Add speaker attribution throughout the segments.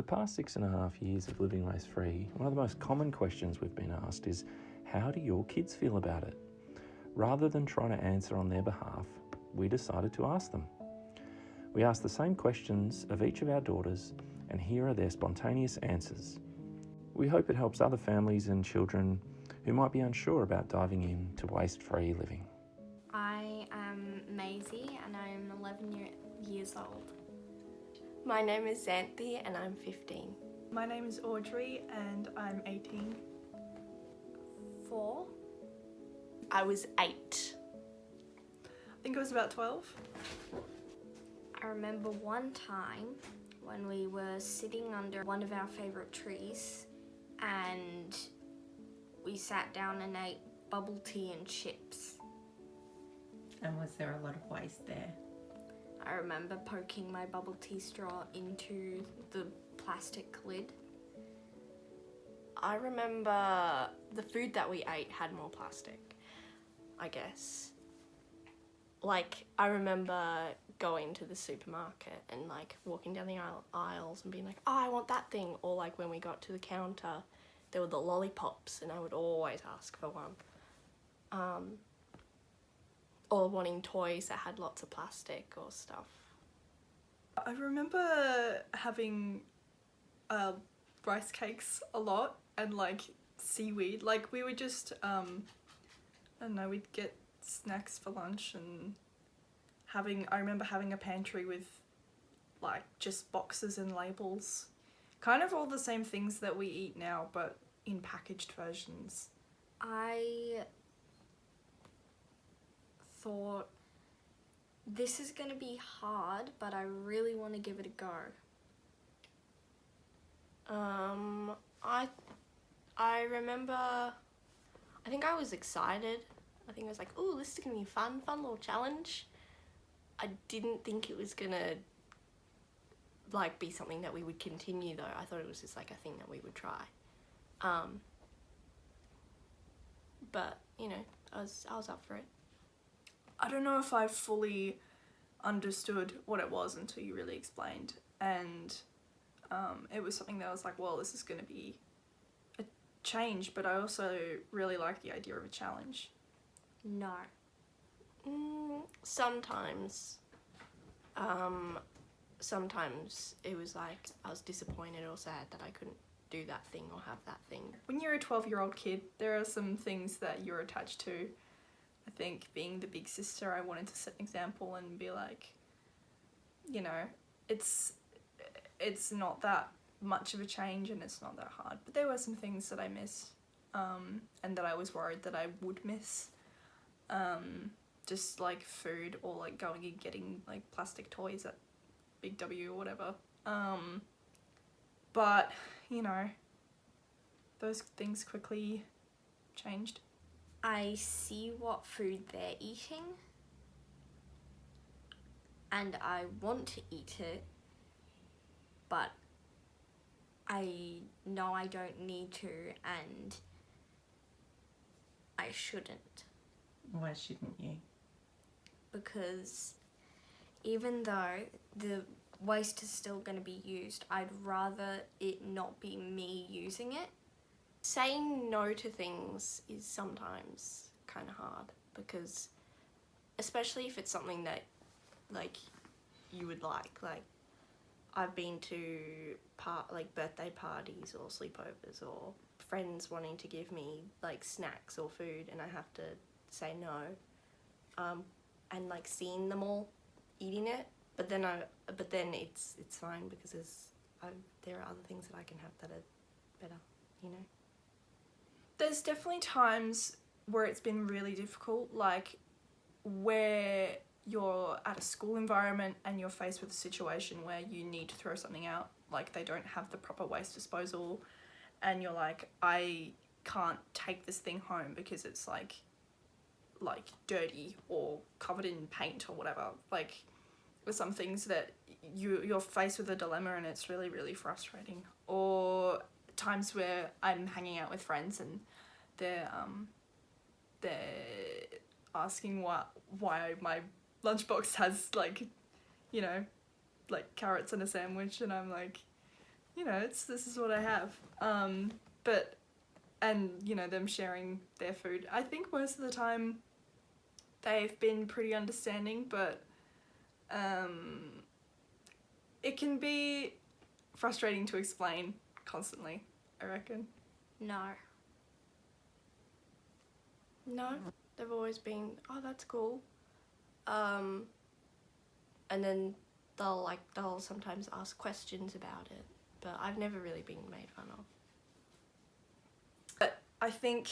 Speaker 1: past 6.5 years of living waste-free, one of the most common questions we've been asked is, how do your kids feel about it? Rather than trying to answer on their behalf, we decided to ask them. We asked the same questions of each of our daughters, and here are their spontaneous answers. We hope it helps other families and children who might be unsure about diving into waste-free living.
Speaker 2: I am Maisie and I'm 11 years old.
Speaker 3: My name is Xanthi and I'm 15.
Speaker 4: My name is Audrey and I'm 18.
Speaker 2: 4.
Speaker 3: I was 8.
Speaker 4: I think it was about 12.
Speaker 2: I remember one time when we were sitting under one of our favourite trees and we sat down and ate bubble tea and chips.
Speaker 5: And was there a lot of waste there?
Speaker 2: I remember poking my bubble tea straw into the plastic lid.
Speaker 3: I remember the food that we ate had more plastic, I guess. Like, I remember going to the supermarket and walking down the aisles and being like, oh, I want that thing. Or when we got to the counter, there were the lollipops and I would always ask for one. Or wanting toys that had lots of plastic or stuff.
Speaker 4: I remember having rice cakes a lot and seaweed. We would just, I don't know, we'd get snacks for lunch and I remember having a pantry with just boxes and labels. Kind of all the same things that we eat now, but in packaged versions.
Speaker 2: I thought, this is going to be hard, but I really want to give it a go.
Speaker 3: I remember, I think I was excited. I think I was like, ooh, this is going to be fun little challenge. I didn't think it was going to be something that we would continue though. I thought it was just a thing that we would try. But, I was up for it.
Speaker 4: I don't know if I fully understood what it was until you really explained, and it was something that I was like, well, this is going to be a change, but I also really like the idea of a challenge.
Speaker 2: No.
Speaker 3: Sometimes. Sometimes it was I was disappointed or sad that I couldn't do that thing or have that thing.
Speaker 4: When you're a 12-year-old kid, there are some things that you're attached to. I think being the big sister, I wanted to set an example and be it's not that much of a change and it's not that hard. But there were some things that I missed and that I was worried that I would miss. Just food or going and getting plastic toys at Big W or whatever. But, those things quickly changed.
Speaker 2: I see what food they're eating and I want to eat it, but I know I don't need to and I shouldn't.
Speaker 5: Why shouldn't you?
Speaker 2: Because even though the waste is still going to be used, I'd rather it not be me using it.
Speaker 3: Saying no to things is sometimes kind of hard because, especially if it's something that you would like I've been to birthday parties or sleepovers or friends wanting to give me snacks or food and I have to say no, and seeing them all eating it, but then it's fine because there are other things that I can have that are better,
Speaker 4: There's definitely times where it's been really difficult, where you're at a school environment and you're faced with a situation where you need to throw something out, they don't have the proper waste disposal, and you're I can't take this thing home because it's dirty or covered in paint or whatever. With some things that you're faced with a dilemma and it's really, really frustrating. Or times where I'm hanging out with friends and they're asking why my lunchbox has carrots and a sandwich, and I'm you know, this is what I have. But, and, you know, them sharing their food. I think most of the time they've been pretty understanding, but it can be frustrating to explain constantly, I reckon.
Speaker 2: No.
Speaker 3: No, they've always been, oh, that's cool. And then they'll sometimes ask questions about it, but I've never really been made fun of.
Speaker 4: But I think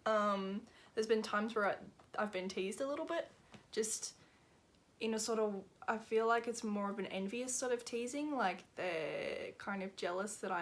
Speaker 4: there's been times where I've been teased a little bit, just in a sort of, I feel like it's more of an envious sort of teasing, like they're kind of jealous that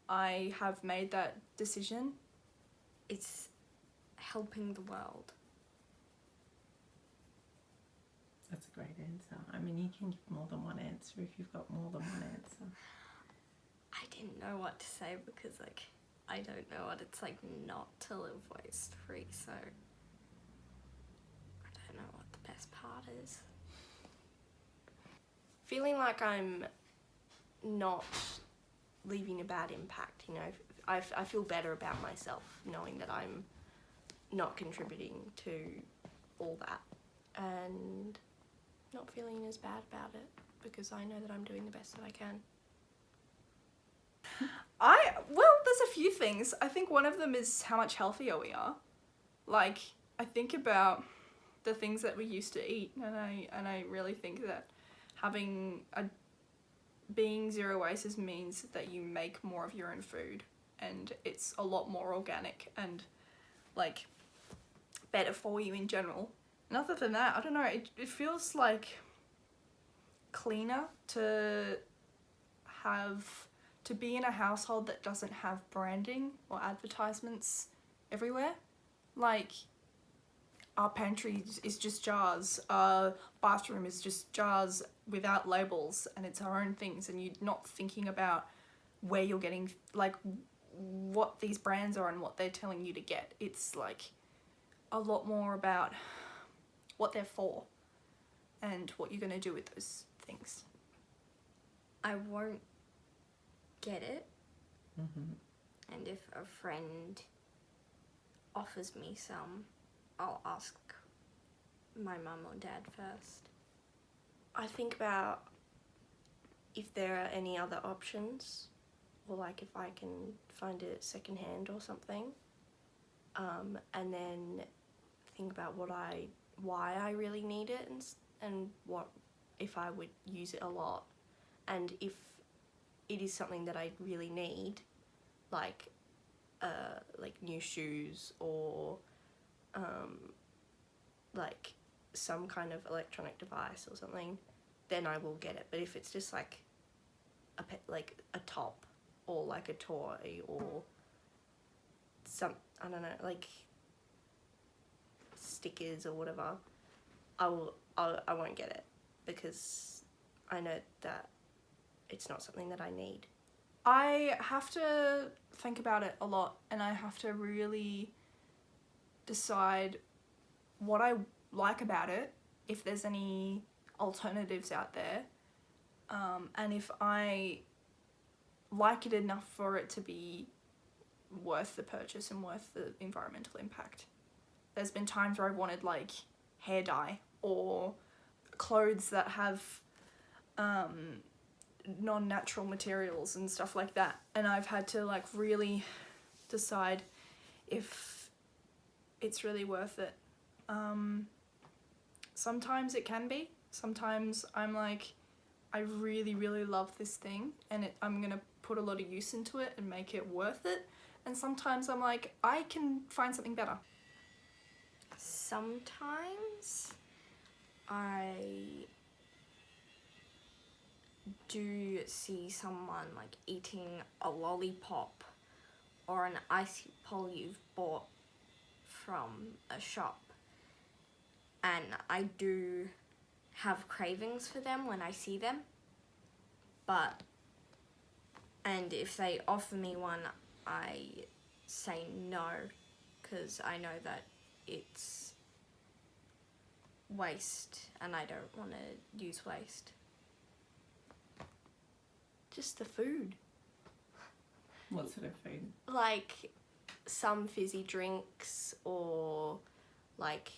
Speaker 4: I have made that decision.
Speaker 2: It's helping the world.
Speaker 5: That's a great answer. I mean, you can give more than one answer if you've got more than one answer.
Speaker 2: I didn't know what to say because, like, I don't know what it's like not to live waste free, so I don't know what the best part is.
Speaker 3: Feeling like I'm not leaving a bad impact, you know, I feel better about myself knowing that I'm not contributing to all that, and not feeling as bad about it because I know that I'm doing the best that I can.
Speaker 4: Well, there's a few things. I think one of them is how much healthier we are. Like, I think about the things that we used to eat, and I really think that being zero waste means that you make more of your own food, and it's a lot more organic and, like, better for you in general. And other than that, I don't know, it feels like cleaner to be in a household that doesn't have branding or advertisements everywhere. Like, our pantry is just jars, our bathroom is just jars without labels, and it's our own things, and you're not thinking about where you're getting, like, what these brands are and what they're telling you to get. It's like a lot more about what they're for and what you're going to do with those things.
Speaker 2: I won't get it,
Speaker 5: Mm-hmm.
Speaker 2: and if a friend offers me some, I'll ask my mum or dad first.
Speaker 3: I think about if there are any other options, or like if I can find it secondhand or something, and then think about why I really need it, and what if I would use it a lot, and if it is something that I really need, like new shoes or like some kind of electronic device or something, then I will get it. But if it's just like a top or like a toy or some, I don't know, like stickers or whatever, I won't get it because I know that it's not something that I need.
Speaker 4: I have to think about it a lot, and I have to really decide what I like about it, if there's any alternatives out there, and if I like it enough for it to be worth the purchase and worth the environmental impact. There's been times where I wanted, like, hair dye or clothes that have non-natural materials and stuff like that, and I've had to, like, really decide if it's really worth it. Sometimes it can be. Sometimes I'm like, I really, really love this thing, and I'm gonna put a lot of use into it and make it worth it. And sometimes I'm like, I can find something better.
Speaker 2: Sometimes I do see someone like eating a lollipop or an icy pole you've bought from a shop, and I do have cravings for them when I see them, and if they offer me one, I say no, because I know that it's waste and I don't want to use waste.
Speaker 3: Just the food.
Speaker 5: What sort of food?
Speaker 3: Like some fizzy drinks or like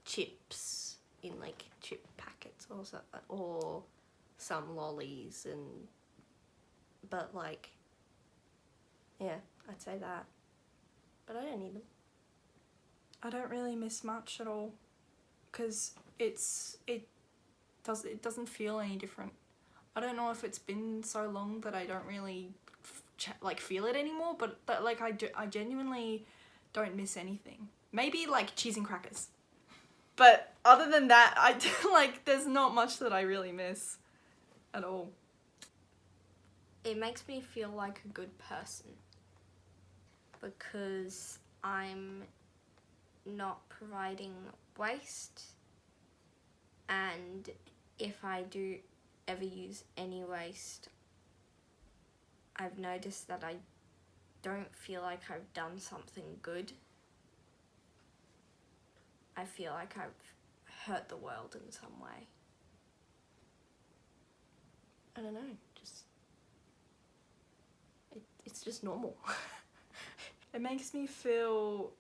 Speaker 3: chips in like chip packets or so, or some lollies but like, yeah, I'd say that. But I don't need them.
Speaker 4: I don't really miss much at all, because it doesn't feel any different. I don't know if it's been so long that I don't really feel it anymore, but like I genuinely don't miss anything. Maybe like cheese and crackers, but other than that, I like there's not much that I really miss at all.
Speaker 2: It makes me feel like a good person because I'm not providing waste, and if I do ever use any waste, I've noticed that I don't feel like I've done something good. I feel like I've hurt the world in some way.
Speaker 3: I don't know, it's just normal.
Speaker 4: It makes me feel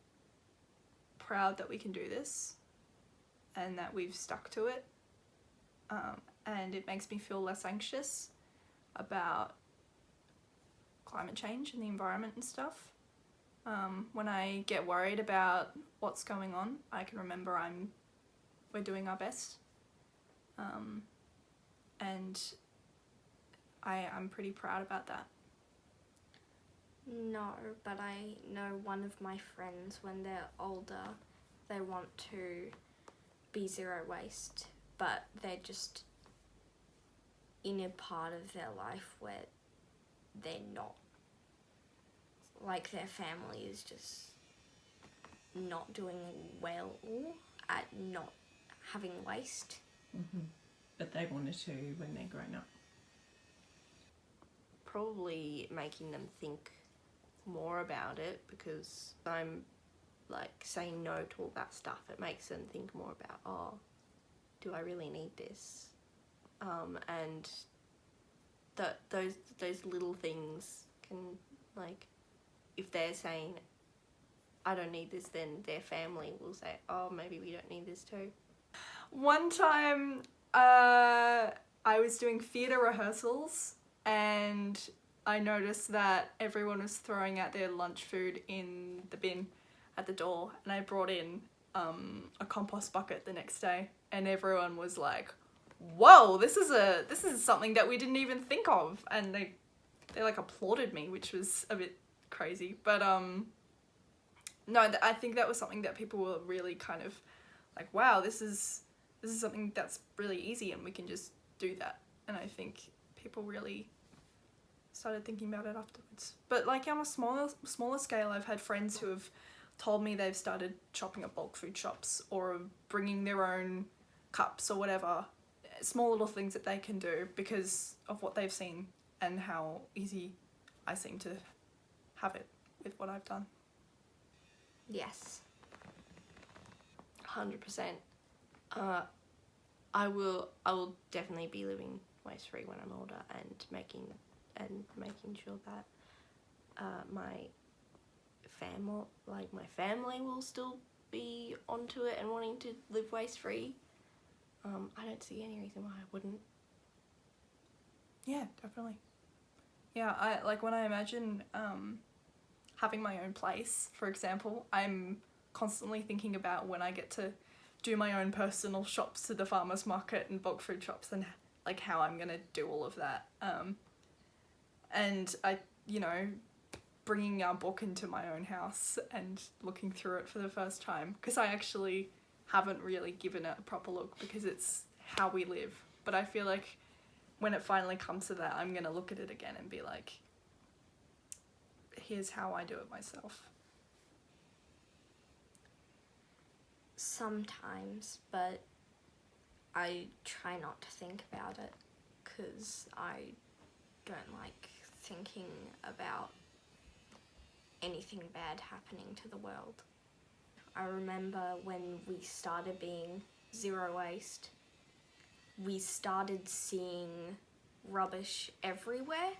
Speaker 4: proud that we can do this and that we've stuck to it. And it makes me feel less anxious about climate change and the environment and stuff. When I get worried about what's going on, I can remember we're doing our best. And I'm pretty proud about that.
Speaker 2: No, but I know one of my friends, when they're older, they want to be zero waste, but they're just in a part of their life where they're not. Like their family is just not doing well at not having waste.
Speaker 5: Mm-hmm. But they wanted to when they're grown up.
Speaker 3: Probably making them think more about it, because I'm like saying no to all that stuff. It makes them think more about, oh, do I really need this? And those little things can, like, if they're saying I don't need this, then their family will say, oh, maybe we don't need this too.
Speaker 4: One time I was doing theatre rehearsals and I noticed that everyone was throwing out their lunch food in the bin at the door, and I brought in a compost bucket the next day, and everyone was like, whoa, this is something that we didn't even think of, and they like applauded me, which was a bit crazy. But no, I think that was something that people were really kind of like, wow, this is something that's really easy and we can just do that. And I think people really started thinking about it afterwards. But like on a smaller scale, I've had friends who have told me they've started shopping at bulk food shops or bringing their own cups or whatever, small little things that they can do because of what they've seen and how easy I seem to have it with what I've done.
Speaker 2: Yes.
Speaker 3: 100%. I will definitely be living waste free when I'm older, and making sure that my family will still be onto it and wanting to live waste free. I don't see any reason why I wouldn't.
Speaker 4: Yeah, definitely. Yeah, I like when I imagine having my own place, for example, I'm constantly thinking about when I get to do my own personal shops to the farmers market and bulk food shops, and like how I'm gonna do all of that. And I, bringing our book into my own house and looking through it for the first time, because I actually haven't really given it a proper look because it's how we live. But I feel like when it finally comes to that, I'm gonna look at it again and be like, here's how I do it myself.
Speaker 2: Sometimes, but I try not to think about it because I don't like thinking about anything bad happening to the world. I remember when we started being zero waste, we started seeing rubbish everywhere.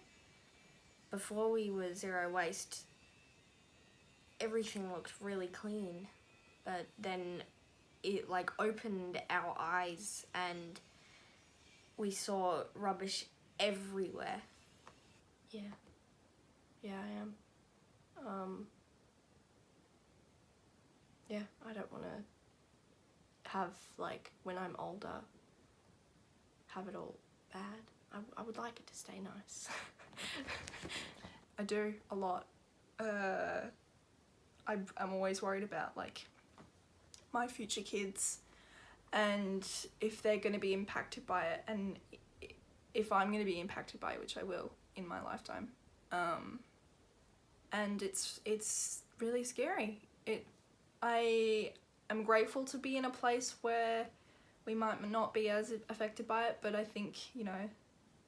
Speaker 2: Before we were zero waste, everything looked really clean, but then it like opened our eyes and we saw rubbish everywhere.
Speaker 3: Yeah. Yeah, I am. Yeah, I don't want to have, like, when I'm older, have it all bad. I would like it to stay nice.
Speaker 4: I do a lot. I'm always worried about like my future kids and if they're going to be impacted by it, and if I'm going to be impacted by it, which I will in my lifetime. And it's really scary. I am grateful to be in a place where we might not be as affected by it, but I think, you know,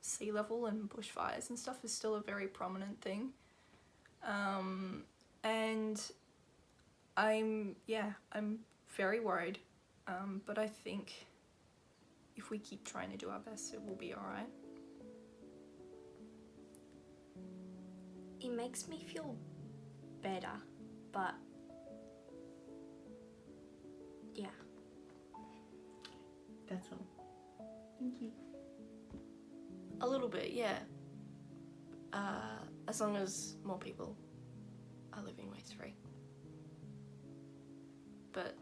Speaker 4: sea level and bushfires and stuff is still a very prominent thing. And I'm very worried. But I think if we keep trying to do our best, it will be alright.
Speaker 2: It makes me feel better, but yeah.
Speaker 5: That's all. Thank you.
Speaker 3: A little bit, yeah. As long as more people are living waste free. But